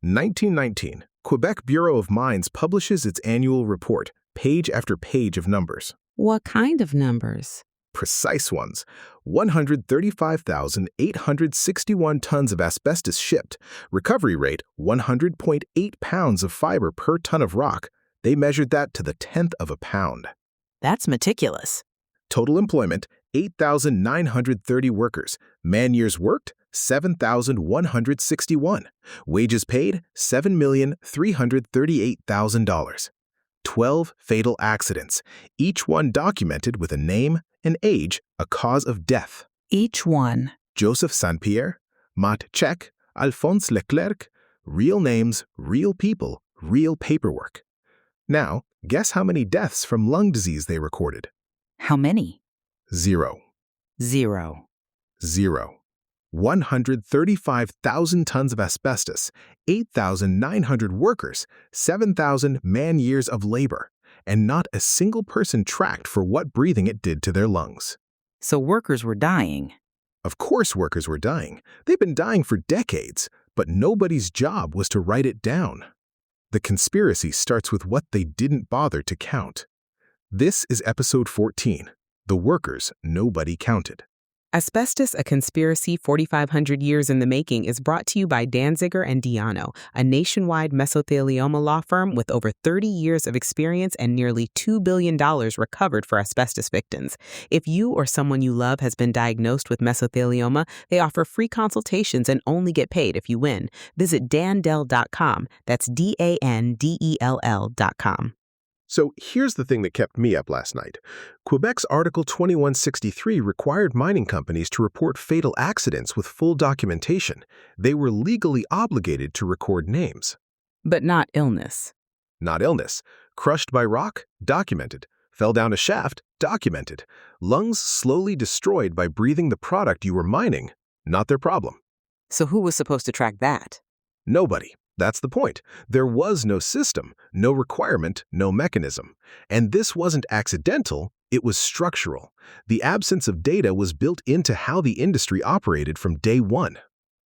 1919, Quebec Bureau of Mines publishes its annual report, page after page of numbers. What kind of numbers? Precise ones. 135,861 tons of asbestos shipped. Recovery rate, 100.8 pounds of fiber per ton of rock. They measured that to the 10th of a pound. That's meticulous. Total employment, 8,930 workers. Man-years worked, 7,161. Wages paid, $7,338,000. 12 fatal accidents, each one documented with a name, an age, a cause of death. Each one. Joseph Saint-Pierre, Mat Chek, Alphonse Leclerc, real names, real people, real paperwork. Now, guess how many deaths from lung disease they recorded? How many? 0. 0. 0. 135,000 tons of asbestos, 8,900 workers, 7,000 man-years of labor, and not a single person tracked for what breathing it did to their lungs. So workers were dying. Of course workers were dying. They've been dying for decades, but nobody's job was to write it down. The conspiracy starts with what they didn't bother to count. This is episode 14, The Workers Nobody Counted. Asbestos, a Conspiracy 4,500 Years in the Making is brought to you by Danziger and Diano, a nationwide mesothelioma law firm with over 30 years of experience and nearly $2 billion recovered for asbestos victims. If you or someone you love has been diagnosed with mesothelioma, they offer free consultations and only get paid if you win. Visit dandel.com. That's DANDELL.com. So here's the thing that kept me up last night. Quebec's Article 2163 required mining companies to report fatal accidents with full documentation. They were legally obligated to record names. But not illness. Not illness. Crushed by rock? Documented. Fell down a shaft? Documented. Lungs slowly destroyed by breathing the product you were mining? Not their problem. So who was supposed to track that? Nobody. That's the point. There was no system, no requirement, no mechanism. And this wasn't accidental, it was structural. The absence of data was built into how the industry operated from day one.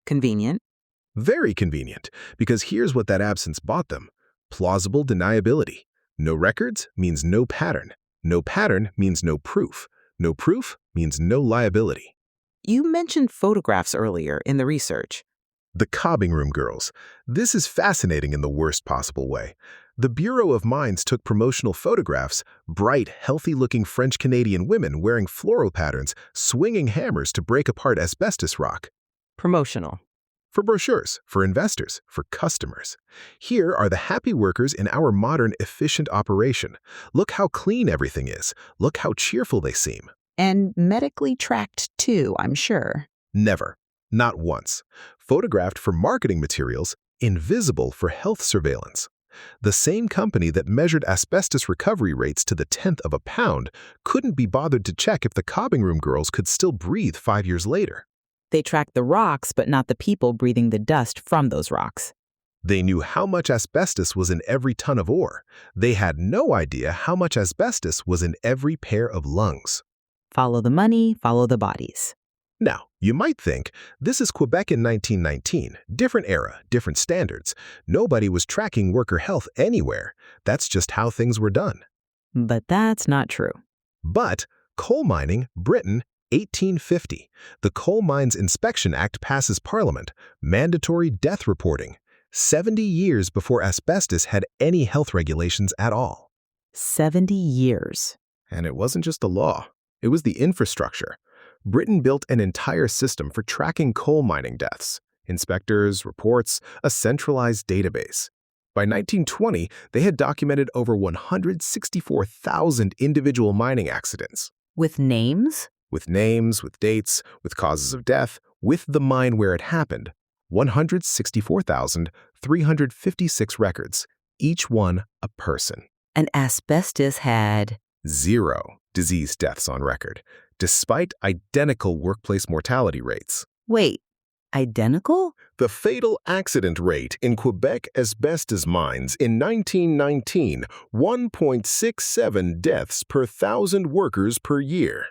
Convenient. Very convenient, because here's what that absence bought them. Plausible deniability. No records means no pattern. No pattern means no proof. No proof means no liability. You mentioned photographs earlier in the research. The Cobbing room girls. This is fascinating in the worst possible way. The Bureau of Mines took promotional photographs, bright, healthy-looking French-Canadian women wearing floral patterns, swinging hammers to break apart asbestos rock. Promotional. For brochures, for investors, for customers. Here are the happy workers in our modern, efficient operation. Look how clean everything is. Look how cheerful they seem. And medically tracked too, I'm sure. Never. Not once. Photographed for marketing materials, invisible for health surveillance. The same company that measured asbestos recovery rates to the 10th of a pound couldn't be bothered to check if the Cobbing room girls could still breathe 5 years later. They tracked the rocks, but not the people breathing the dust from those rocks. They knew how much asbestos was in every ton of ore. They had no idea how much asbestos was in every pair of lungs. Follow the money, follow the bodies. Now, you might think, this is Quebec in 1919, different era, different standards. Nobody was tracking worker health anywhere. That's just how things were done. But that's not true. But coal mining, Britain, 1850. The Coal Mines Inspection Act passes Parliament, mandatory death reporting, 70 years before asbestos had any health regulations at all. 70 years. And it wasn't just a law, it was the infrastructure. Britain built an entire system for tracking coal mining deaths. Inspectors, reports, a centralized database. By 1920, they had documented over 164,000 individual mining accidents. With names? With names, with dates, with causes of death, with the mine where it happened. 164,356 records, each one a person. And asbestos had 0 disease deaths on record, despite identical workplace mortality rates. Wait, identical? The fatal accident rate in Quebec asbestos mines in 1919, 1.67 deaths per 1,000 workers per year.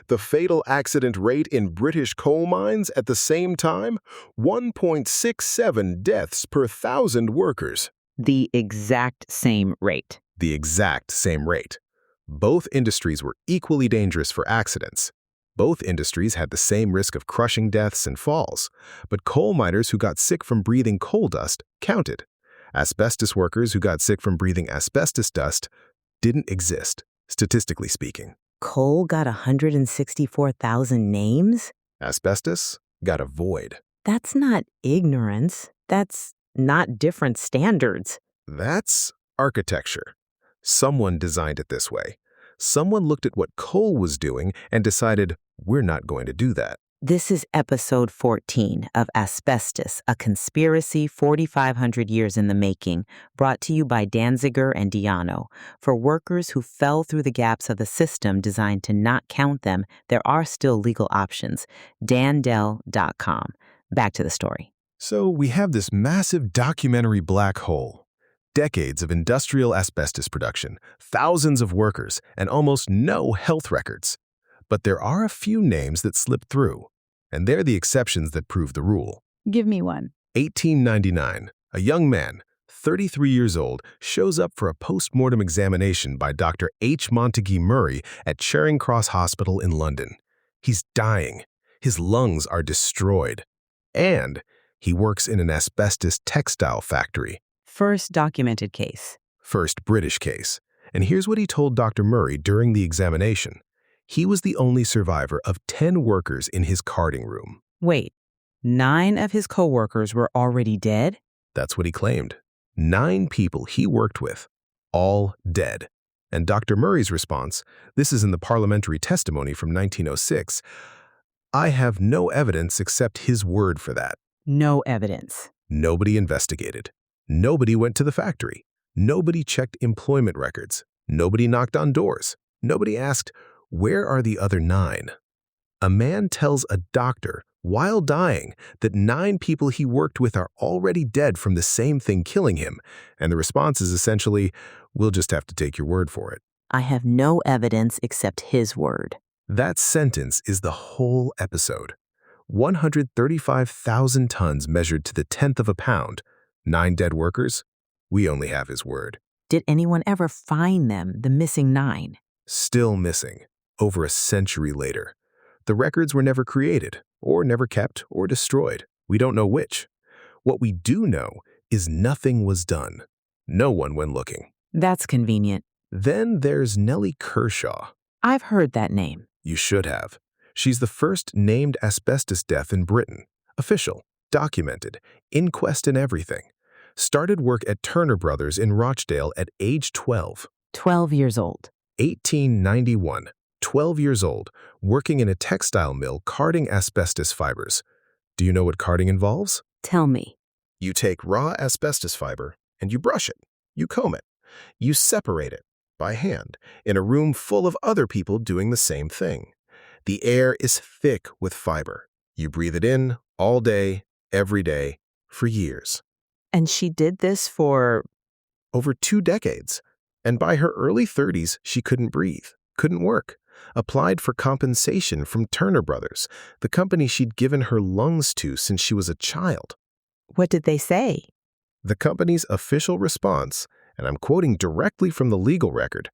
The fatal accident rate in British coal mines at the same time? 1.67 deaths per 1,000 workers. The exact same rate. The exact same rate. Both industries were equally dangerous for accidents. Both industries had the same risk of crushing deaths and falls, but coal miners who got sick from breathing coal dust counted. Asbestos workers who got sick from breathing asbestos dust didn't exist, statistically speaking. Coal got 164,000 names? Asbestos got a void. That's not ignorance. That's not different standards. That's architecture. Someone designed it this way. Someone looked at what coal was doing and decided, we're not going to do that. This is episode 14 of Asbestos, a conspiracy 4,500 years in the making, brought to you by Danziger and Diano. For workers who fell through the gaps of the system designed to not count them, there are still legal options. dandel.com. Back to the story. So we have this massive documentary black hole. Decades of industrial asbestos production, thousands of workers, and almost no health records. But there are a few names that slip through, and they're the exceptions that prove the rule. Give me one. 1899, a young man, 33 years old, shows up for a post-mortem examination by Dr. H. Montague Murray at Charing Cross Hospital in London. He's dying. His lungs are destroyed. And he works in an asbestos textile factory. First documented case. First British case. And here's what he told Dr. Murray during the examination. He was the only survivor of 10 workers in his carding room. Wait, 9 of his co-workers were already dead? That's what he claimed. 9 people he worked with, all dead. And Dr. Murray's response, this is in the parliamentary testimony from 1906, I have no evidence except his word for that. No evidence. Nobody investigated. Nobody went to the factory. Nobody checked employment records. Nobody knocked on doors. Nobody asked, where are the other 9? A man tells a doctor, while dying, that 9 people he worked with are already dead from the same thing killing him, and the response is essentially, we'll just have to take your word for it. I have no evidence except his word. That sentence is the whole episode. 135,000 tons measured to the 1/10 of a pound. 9 dead workers? We only have his word. Did anyone ever find them, the missing 9? Still missing, over a century later. The records were never created, or never kept, or destroyed. We don't know which. What we do know is nothing was done. No one went looking. That's convenient. Then there's Nellie Kershaw. I've heard that name. You should have. She's the first named asbestos death in Britain. Official, documented, inquest and everything. Started work at Turner Brothers in Rochdale at age 12. 12 years old. 1891. 12 years old, working in a textile mill carding asbestos fibers. Do you know what carding involves? Tell me. You take raw asbestos fiber and you brush it. You comb it. You separate it by hand in a room full of other people doing the same thing. The air is thick with fiber. You breathe it in all day, every day, for years. And she did this for over 2 decades. And by her early 30s, she couldn't breathe, couldn't work. Applied for compensation from Turner Brothers, the company she'd given her lungs to since she was a child. What did they say? The company's official response, and I'm quoting directly from the legal record,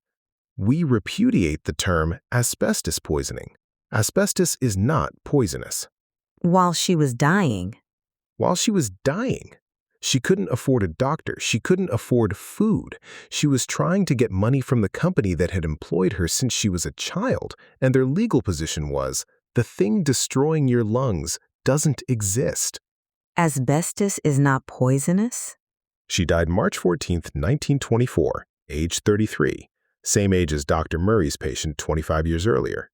we repudiate the term asbestos poisoning. Asbestos is not poisonous. While she was dying. While she was dying. She couldn't afford a doctor. She couldn't afford food. She was trying to get money from the company that had employed her since she was a child, and their legal position was, the thing destroying your lungs doesn't exist. Asbestos is not poisonous? She died March 14, 1924, age 33, same age as Dr. Murray's patient 25 years earlier.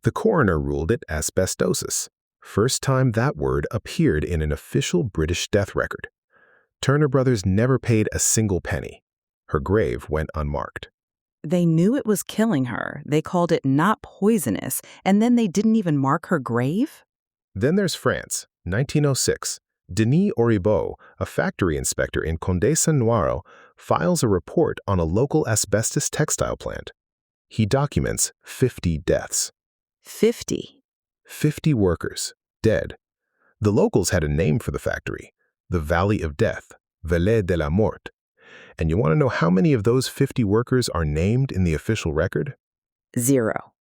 The coroner ruled it asbestosis, first time that word appeared in an official British death record. Turner Brothers never paid a single penny. Her grave went unmarked. They knew it was killing her. They called it not poisonous, and then they didn't even mark her grave? Then there's France, 1906. Denis Auribeau, a factory inspector in Condé-Saint-Noiro, files a report on a local asbestos textile plant. He documents 50 deaths. 50. 50 workers, dead. The locals had a name for the factory, the Valley of Death, Vallée de la Mort. And you want to know how many of those 50 workers are named in the official record? 0.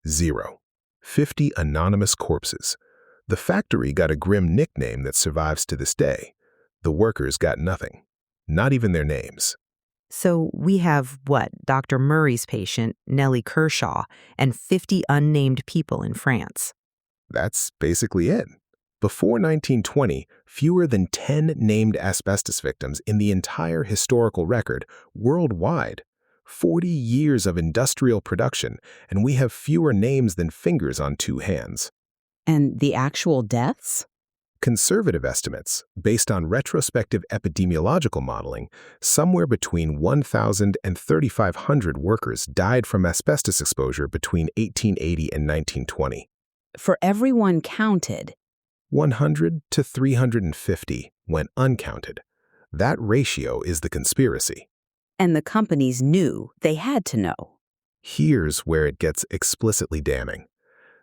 0. 50 anonymous corpses. The factory got a grim nickname that survives to this day. The workers got nothing, not even their names. So we have, Dr. Murray's patient, Nellie Kershaw, and 50 unnamed people in France. That's basically it. Before 1920, fewer than 10 named asbestos victims in the entire historical record worldwide. 40 years of industrial production, and we have fewer names than fingers on two hands. And the actual deaths? Conservative estimates, based on retrospective epidemiological modeling, somewhere between 1,000 and 3,500 workers died from asbestos exposure between 1880 and 1920. For everyone counted, 100 to 350 went uncounted. That ratio is the conspiracy. and the companies knew they had to know. Here's where it gets explicitly damning.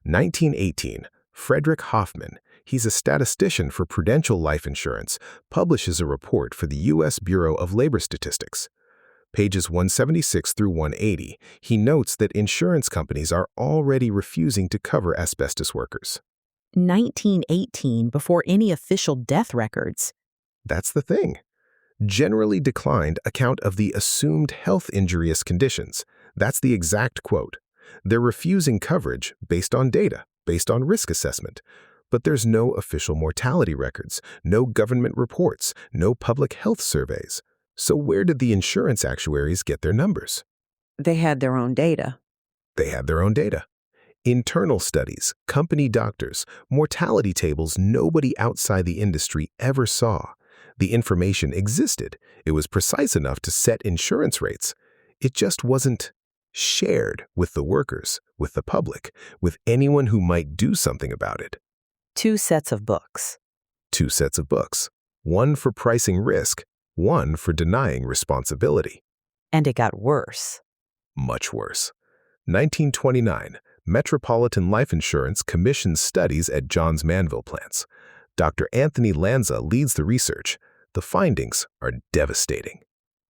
1918, Frederick Hoffman, he's a statistician for Prudential Life Insurance, publishes a report for the U.S. Bureau of Labor Statistics. Pages 176 through 180, he notes that insurance companies are already refusing to cover asbestos workers. 1918, before any official death records. That's the thing. Generally declined account of the assumed health injurious conditions. That's the exact quote. They're refusing coverage based on data, based on risk assessment. But there's no official mortality records, no government reports, no public health surveys. So where did the insurance actuaries get their numbers? They had their own data. They had their own data. Internal studies, company doctors, mortality tables nobody outside the industry ever saw. The information existed. It was precise enough to set insurance rates. It just wasn't shared with the workers, with the public, with anyone who might do something about it. 2 sets of books. 2 sets of books. One for pricing risk, one for denying responsibility. And it got worse. Much worse. 1929, Metropolitan Life Insurance commissions studies at Johns-Manville plants. Dr. Anthony Lanza leads the research. The findings are devastating.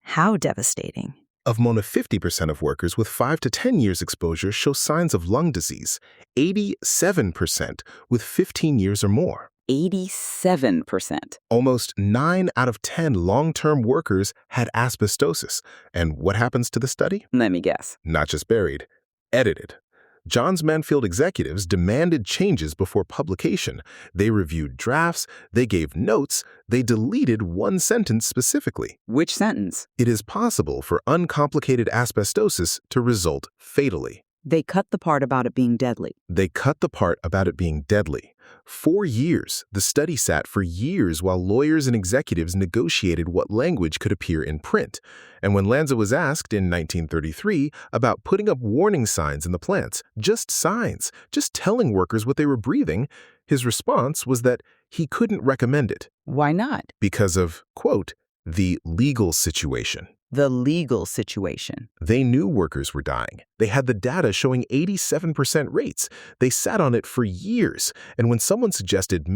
How devastating? Of more than 50% of workers with 5 to 10 years exposure show signs of lung disease, 87% with 15 years or more. 87%. Almost 9 out of 10 long-term workers had asbestosis. And what happens to the study? Let me guess. Not just buried, edited. Johns-Manville executives demanded changes before publication. They reviewed drafts, they gave notes, they deleted one sentence specifically. Which sentence? It is possible for uncomplicated asbestosis to result fatally. They cut the part about it being deadly. They cut the part about it being deadly. 4 years. The study sat for years while lawyers and executives negotiated what language could appear in print. And when Lanza was asked in 1933 about putting up warning signs in the plants, just signs, just telling workers what they were breathing, his response was that he couldn't recommend it. Why not? Because of, quote, the legal situation. The legal situation. They knew workers were dying. They had the data showing 87% rates. They sat on it for years. And when someone suggested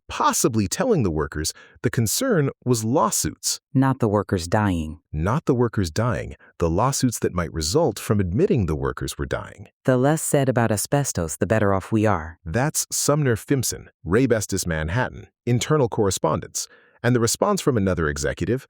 possibly telling the workers, the concern was lawsuits. Not the workers dying. Not the workers dying, the lawsuits that might result from admitting the workers were dying. The less said about asbestos, the better off we are. That's Sumner Fimpson, Raybestos Manhattan, internal correspondence. And the response from another executive,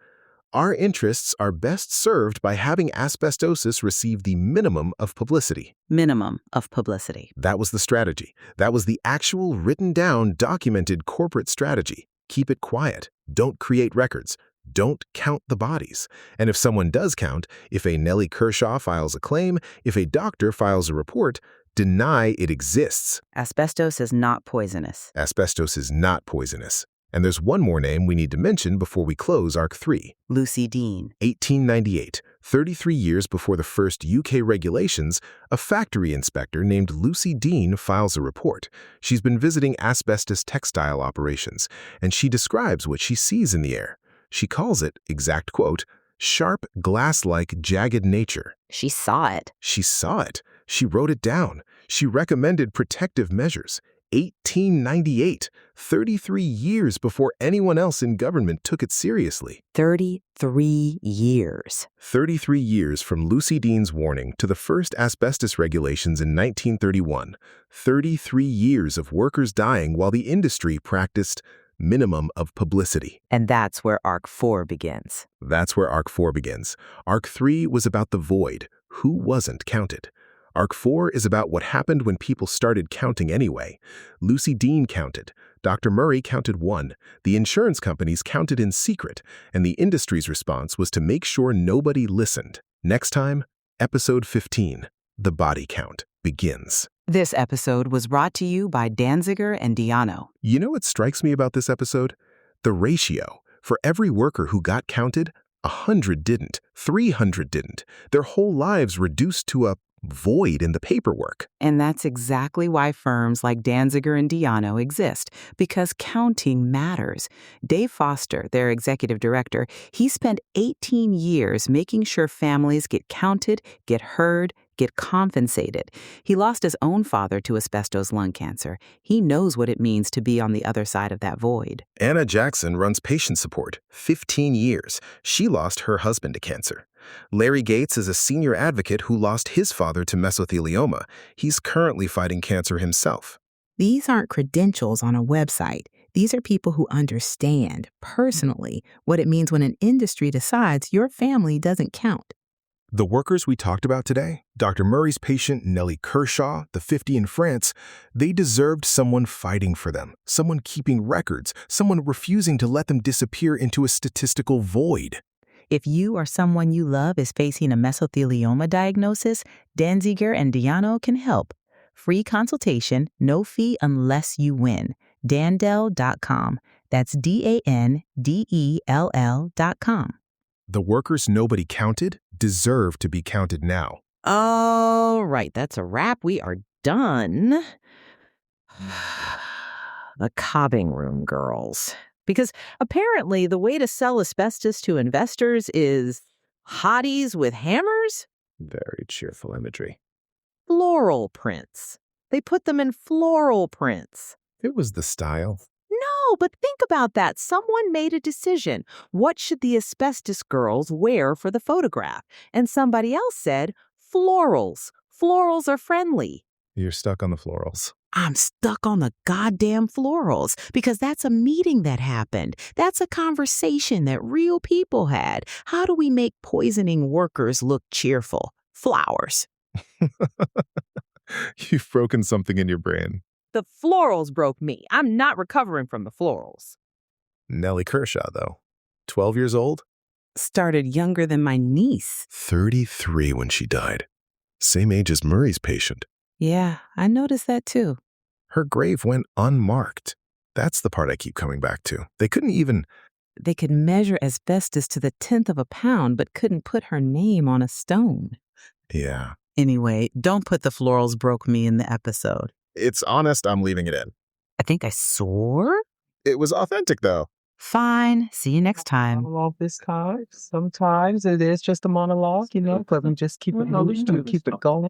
our interests are best served by having asbestosis receive the minimum of publicity. Minimum of publicity. That was the strategy. That was the actual written down, documented corporate strategy. Keep it quiet. Don't create records. Don't count the bodies. And if someone does count, if a Nellie Kershaw files a claim, if a doctor files a report, deny it exists. Asbestos is not poisonous. Asbestos is not poisonous. And there's one more name we need to mention before we close Arc 3. Lucy Dean. 1898, 33 years before the first UK regulations, a factory inspector named Lucy Dean files a report. She's been visiting asbestos textile operations, and she describes what she sees in the air. She calls it, exact quote, sharp, glass-like, jagged nature. She saw it. She saw it. She wrote it down. She recommended protective measures. 1898, 33 years before anyone else in government took it seriously. 33 years. 33 years from Lucy Dean's warning to the first asbestos regulations in 1931. 33 years of workers dying while the industry practiced minimum of publicity. And that's where Arc 4 begins. That's where Arc 4 begins. Arc 3 was about the void. Who wasn't counted? Arc 4 is about what happened when people started counting anyway. Lucy Dean counted. Dr. Murray counted 1. The insurance companies counted in secret, and the industry's response was to make sure nobody listened. Next time, episode 15, The Body Count, begins. This episode was brought to you by Danziger and Diano. You know what strikes me about this episode? The ratio. For every worker who got counted, 100 didn't, 300 didn't. Their whole lives reduced to a void in the paperwork. And that's exactly why firms like Danziger and Diano exist, because counting matters. Dave Foster, their executive director, he spent 18 years making sure families get counted, get heard, get compensated. He lost his own father to asbestos lung cancer. He knows what it means to be on the other side of that void. Anna Jackson runs patient support, 15 years. She lost her husband to cancer. Larry Gates is a senior advocate who lost his father to mesothelioma. He's currently fighting cancer himself. These aren't credentials on a website. These are people who understand personally what it means when an industry decides your family doesn't count. The workers we talked about today, Dr. Murray's patient Nellie Kershaw, the 50 in France, they deserved someone fighting for them, someone keeping records, someone refusing to let them disappear into a statistical void. If you or someone you love is facing a mesothelioma diagnosis, Danziger and Diano can help. Free consultation, no fee unless you win. Dandel.com. That's DANDELL.com. The workers nobody counted deserve to be counted now. All right, that's a wrap. We are done. The Cobbing room, girls. Because apparently the way to sell asbestos to investors is hotties with hammers? Very cheerful imagery. Floral prints. They put them in floral prints. It was the style. No, but think about that. Someone made a decision. What should the asbestos girls wear for the photograph? And somebody else said, florals. Florals are friendly. You're stuck on the florals. I'm stuck on the goddamn florals because that's a meeting that happened. That's a conversation that real people had. How do we make poisoning workers look cheerful? Flowers. You've broken something in your brain. The florals broke me. I'm not recovering from the florals. Nellie Kershaw, though. 12 years old? Started younger than my niece. 33 when she died. Same age as Murray's patient. Yeah, I noticed that too. Her grave went unmarked. That's the part I keep coming back to. They could measure asbestos to the 10th of a pound, but couldn't put her name on a stone. Yeah. Anyway, don't put the florals broke me in the episode. It's honest, I'm leaving it in. I think I swore? It was authentic, though. Fine. See you next time. Monologue this time. Sometimes it is just a monologue, but we just keep it moving, keep it going.